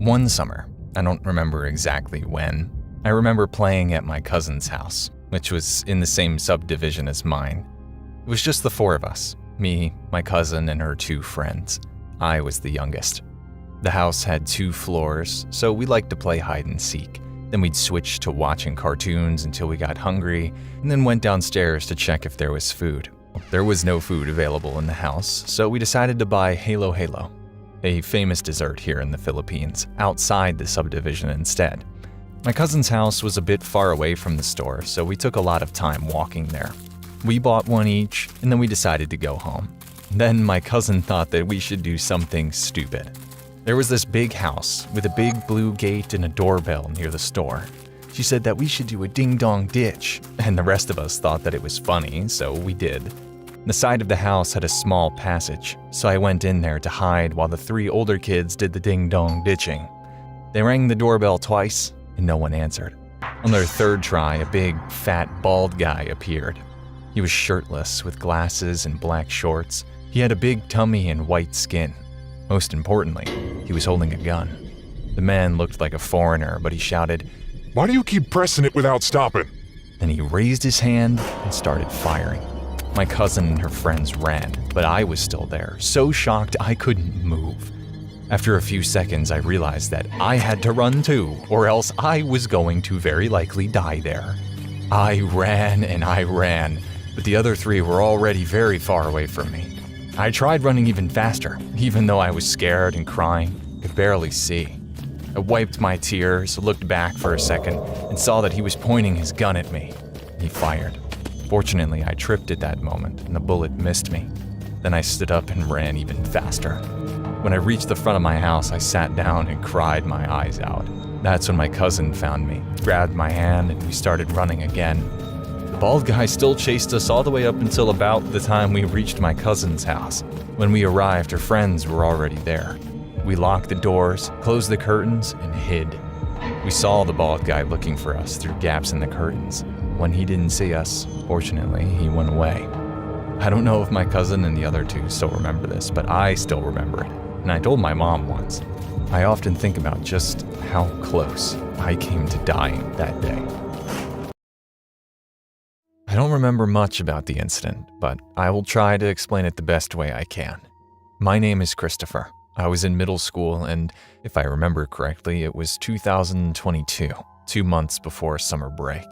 One summer, I don't remember exactly when, I remember playing at my cousin's house, which was in the same subdivision as mine. It was just the four of us, me, my cousin, and her two friends. I was the youngest. The house had 2 floors, so we liked to play hide and seek. Then we'd switch to watching cartoons until we got hungry, and then went downstairs to check if there was food. There was no food available in the house, so we decided to buy Halo Halo, a famous dessert here in the Philippines, outside the subdivision instead. My cousin's house was a bit far away from the store, so we took a lot of time walking there. We bought one each, and then we decided to go home. Then my cousin thought that we should do something stupid. There was this big house with a big blue gate and a doorbell near the store. She said that we should do a ding-dong ditch, and the rest of us thought that it was funny, so we did. The side of the house had a small passage, so I went in there to hide while the 3 older kids did the ding-dong ditching. They rang the doorbell twice, and no one answered. On their 3rd try, a big, fat, bald guy appeared. He was shirtless with glasses and black shorts. He had a big tummy and white skin. Most importantly, he was holding a gun. The man looked like a foreigner, but he shouted, "Why do you keep pressing it without stopping?" Then he raised his hand and started firing. My cousin and her friends ran, but I was still there, so shocked I couldn't move. After a few seconds, I realized that I had to run too, or else I was going to very likely die there. I ran, but the other 3 were already very far away from me. I tried running even faster, even though I was scared and crying, could barely see. I wiped my tears, looked back for a second, and saw that he was pointing his gun at me. He fired. Fortunately, I tripped at that moment, and the bullet missed me. Then I stood up and ran even faster. When I reached the front of my house, I sat down and cried my eyes out. That's when my cousin found me, grabbed my hand, and we started running again. The bald guy still chased us all the way up until about the time we reached my cousin's house. When we arrived, her friends were already there. We locked the doors, closed the curtains, and hid. We saw the bald guy looking for us through gaps in the curtains. When he didn't see us, fortunately, he went away. I don't know if my cousin and the other 2 still remember this, but I still remember it, and I told my mom once. I often think about just how close I came to dying that day. I don't remember much about the incident, but I will try to explain it the best way I can. My name is Christopher. I was in middle school, and if I remember correctly, it was 2022, 2 months before summer break.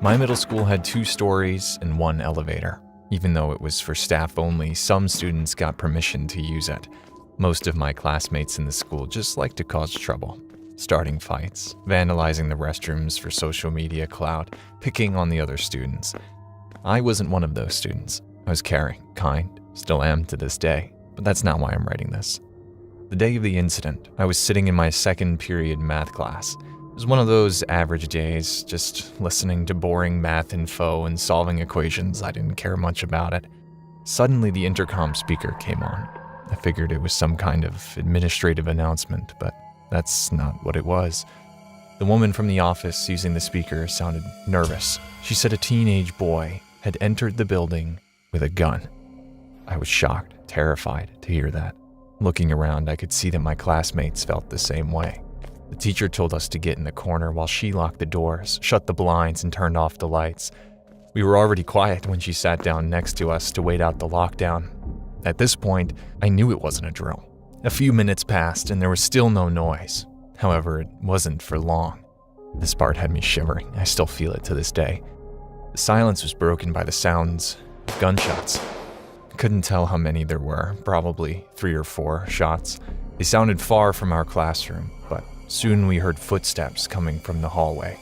My middle school had 2 stories and 1 elevator. Even though it was for staff only, some students got permission to use it. Most of my classmates in the school just like to cause trouble, starting fights, vandalizing the restrooms for social media clout, picking on the other students. I wasn't one of those students. I was caring, kind, still am to this day, but that's not why I'm writing this. The day of the incident, I was sitting in my 2nd period math class. It was one of those average days, just listening to boring math info and solving equations. I didn't care much about it. Suddenly, the intercom speaker came on. I figured it was some kind of administrative announcement, but that's not what it was. The woman from the office using the speaker sounded nervous. She said a teenage boy had entered the building with a gun. I was shocked, terrified to hear that. Looking around, I could see that my classmates felt the same way. The teacher told us to get in the corner while she locked the doors, shut the blinds, and turned off the lights. We were already quiet when she sat down next to us to wait out the lockdown. At this point, I knew it wasn't a drill. A few minutes passed and there was still no noise. However, it wasn't for long. This part had me shivering. I still feel it to this day. The silence was broken by the sounds of gunshots. I couldn't tell how many there were, probably 3 or 4 shots. They sounded far from our classroom, but soon we heard footsteps coming from the hallway.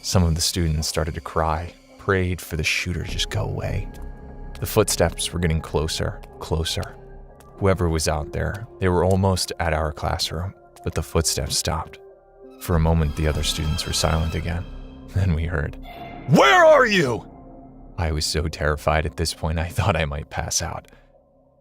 Some of the students started to cry, prayed for the shooter to just go away. The footsteps were getting closer, closer. Whoever was out there, they were almost at our classroom, but the footsteps stopped. For a moment, the other students were silent again. Then we heard, "Where are you?" I was so terrified at this point I thought I might pass out.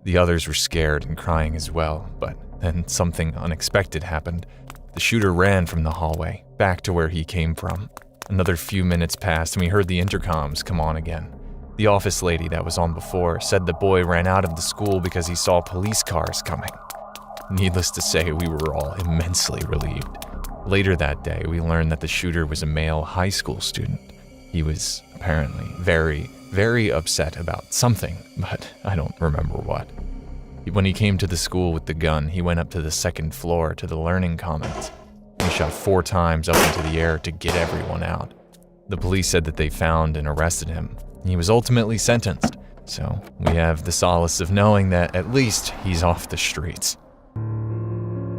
The others were scared and crying as well, but then something unexpected happened. The shooter ran from the hallway, back to where he came from. Another few minutes passed and we heard the intercoms come on again. The office lady that was on before said the boy ran out of the school because he saw police cars coming. Needless to say, we were all immensely relieved. Later that day, we learned that the shooter was a male high school student. He was apparently very, very upset about something, but I don't remember what. When he came to the school with the gun, he went up to the second floor to the learning commons. He shot 4 times up into the air to get everyone out. The police said that they found and arrested him. He was ultimately sentenced, so we have the solace of knowing that at least he's off the streets.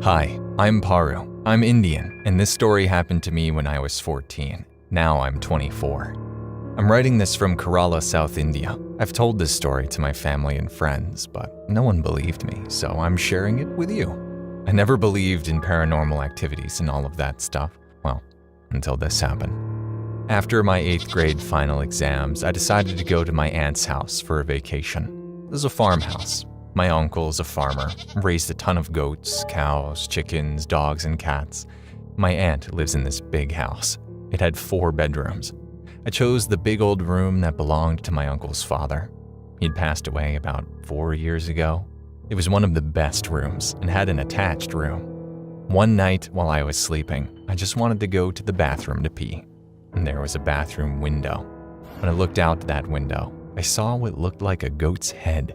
Hi, I'm Paru. I'm Indian, and this story happened to me when I was 14. Now I'm 24. I'm writing this from Kerala, South India. I've told this story to my family and friends, but no one believed me, so I'm sharing it with you. I never believed in paranormal activities and all of that stuff, well, until this happened. After my 8th grade final exams, I decided to go to my aunt's house for a vacation. It was a farmhouse. My uncle is a farmer, raised a ton of goats, cows, chickens, dogs, and cats. My aunt lives in this big house. It had 4 bedrooms. I chose the big old room that belonged to my uncle's father. He'd passed away about 4 years ago. It was one of the best rooms and had an attached room. One night while I was sleeping, I just wanted to go to the bathroom to pee. And there was a bathroom window. When I looked out that window, I saw what looked like a goat's head.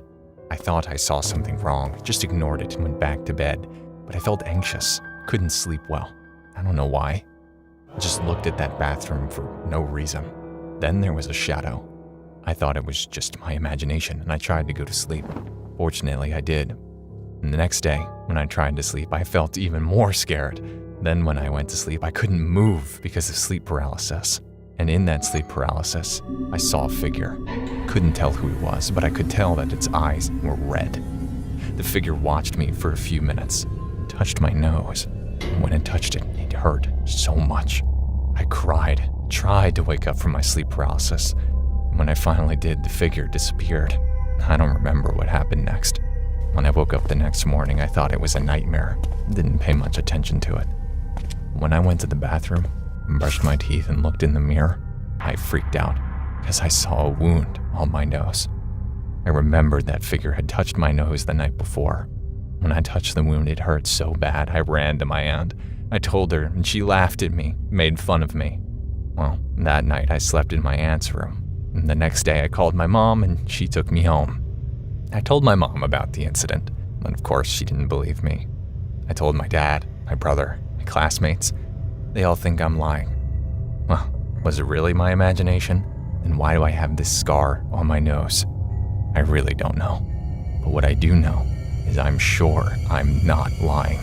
I thought I saw something wrong, just ignored it and went back to bed. But I felt anxious, couldn't sleep well. I don't know why. I just looked at that bathroom for no reason. Then there was a shadow. I thought it was just my imagination and I tried to go to sleep. Fortunately, I did. And the next day, when I tried to sleep, I felt even more scared. Then when I went to sleep, I couldn't move because of sleep paralysis. And in that sleep paralysis, I saw a figure. Couldn't tell who it was, but I could tell that its eyes were red. The figure watched me for a few minutes, touched my nose. And when it touched it, it hurt so much. I cried, tried to wake up from my sleep paralysis. And when I finally did, the figure disappeared. I don't remember what happened next. When I woke up the next morning, I thought it was a nightmare. Didn't pay much attention to it. When I went to the bathroom, brushed my teeth and looked in the mirror, I freaked out because I saw a wound on my nose. I remembered that figure had touched my nose the night before. When I touched the wound, it hurt so bad I ran to my aunt. I told her and she laughed at me, made fun of me. Well, that night I slept in my aunt's room. And the next day I called my mom and she took me home. I told my mom about the incident, and of course she didn't believe me. I told my dad, my brother, my classmates. They all think I'm lying. Well, was it really my imagination? And why do I have this scar on my nose? I really don't know. But what I do know is I'm sure I'm not lying.